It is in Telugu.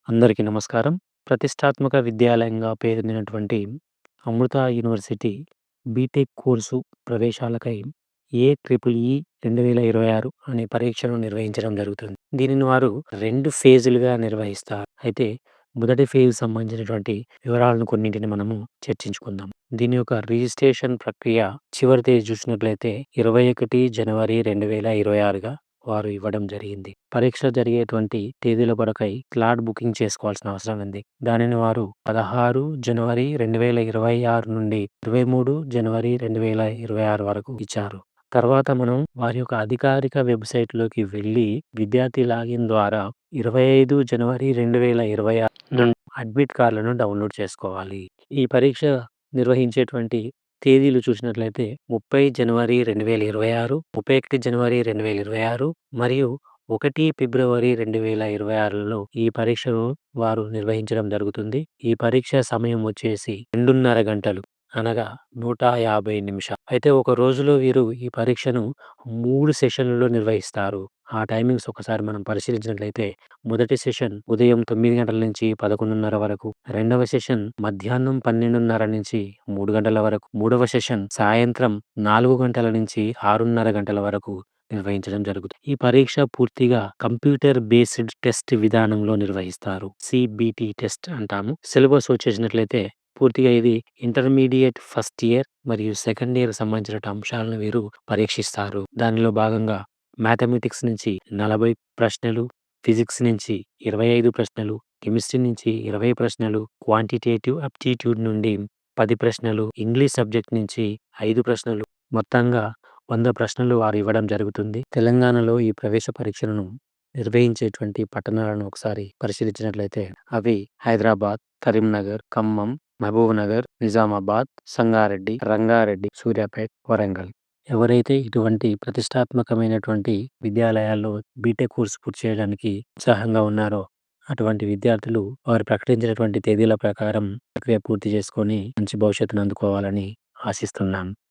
అందరికీ నమస్కారం. ప్రతిష్టాత్మక విద్యాలయంగా పేరొందినటువంటి అమృత యూనివర్సిటీ బీటెక్ కోర్సు ప్రవేశాలకై ఏఈఈఈ 2026 అనే పరీక్షను నిర్వహించడం జరుగుతుంది. దీనిని వారు 2 ఫేజులుగా నిర్వహిస్తారు. అయితే మొదటి ఫేజ్ సంబంధించినటువంటి వివరాలను కొన్నింటిని మనము చర్చించుకుందాం. దీని యొక్క రిజిస్ట్రేషన్ ప్రక్రియ చివరి తేదీ చూసినట్లయితే 21 జనవరి 2026గా వారు ఇవ్వడం జరిగింది. పరీక్ష జరిగేటువంటి తేదీల కొరకై స్లాట్ బుకింగ్ చేసుకోవాల్సిన అవసరం ఉంది. దానిని వారు 16 జనవరి 2026 నుండి 23 జనవరి 2026 వరకు ఇచ్చారు. తర్వాత మనం వారి యొక్క అధికారిక వెబ్‌సైట్‌లోకి వెళ్లి విద్యార్థి లాగిన్ ద్వారా 25 జనవరి 2026 నుండి అడ్మిట్ కార్డ్‌లను డౌన్‌లోడ్ చేసుకోవాలి. ఈ పరీక్ష నిర్వహించేటువంటి తేదీలు చూసినట్లయితే 30 జనవరి 2026, 31 జనవరి 2026 మరియు 1 ఫిబ్రవరి 2026లలో ఈ పరీక్షను వారు నిర్వహించడం జరుగుతుంది. ఈ పరీక్ష సమయం వచ్చేసి 2:30 గంటలు. అనగా 150 నిమిషాలు. అయితే ఒక రోజులో వీరు ఈ పరీక్షను 3 సెషన్‌లలో నిర్వహిస్తారు. ఆ టైమింగ్స్ ఒకసారి మనం పరిశీలించినట్లయితే మొదటి సెషన్ ఉదయం 9 గంటల నుంచి 11:30 వరకు. రెండవ సెషన్ మధ్యాహ్నం 12:30 నుంచి 3 గంటల వరకు. మూడవ సెషన్ సాయంత్రం 4 గంటల నుంచి 6:30 గంటల వరకు నిర్వహించడం జరుగుతుంది. ఈ పరీక్ష పూర్తిగా కంప్యూటర్ బేస్డ్ టెస్ట్ విధానంలో నిర్వహిస్తారు. సీబీటీ టెస్ట్ అంటాము. సిలబస్ వచ్చేసినట్లయితే పూర్తిగా ఇది ఇంటర్మీడియేట్ ఫస్ట్ ఇయర్ మరియు సెకండ్ ఇయర్ సంబంధించిన అంశాలను వీరు పరీక్షిస్తారు. దానిలో భాగంగా మ్యాథమెటిక్స్ నుంచి 40 ప్రశ్నలు, ఫిజిక్స్ నుంచి 25 ప్రశ్నలు, కెమిస్ట్రీ నుంచి 20 ప్రశ్నలు, క్వాంటిటేటివ్ అప్టిట్యూడ్ నుండి 10 ప్రశ్నలు, ఇంగ్లీష్ సబ్జెక్ట్ నుంచి 5 ప్రశ్నలు, మొత్తంగా 100 ప్రశ్నలు వారు ఇవ్వడం జరుగుతుంది. తెలంగాణలో ఈ ప్రవేశ పరీక్షలను నిర్వహించేటువంటి పట్టణాలను ఒకసారి పరిశీలించినట్లయితే అవి హైదరాబాద్, కరీంనగర్, ఖమ్మం, మహబూబ్‌నగర్, నిజామాబాద్, సంగారెడ్డి, రంగారెడ్డి, సూర్యాపేట్, వరంగల్. ఎవరైతే ఇటువంటి ప్రతిష్టాత్మకమైనటువంటి విద్యాలయాల్లో బీటెక్ కోర్స్ పూర్తి చేయడానికి ఉత్సాహంగా ఉన్నారో అటువంటి విద్యార్థులు వారు ప్రకటించినటువంటి తేదీల ప్రకారం ప్రక్రియ పూర్తి చేసుకొని మంచి భవిష్యత్తును అందుకోవాలని ఆశిస్తున్నాను.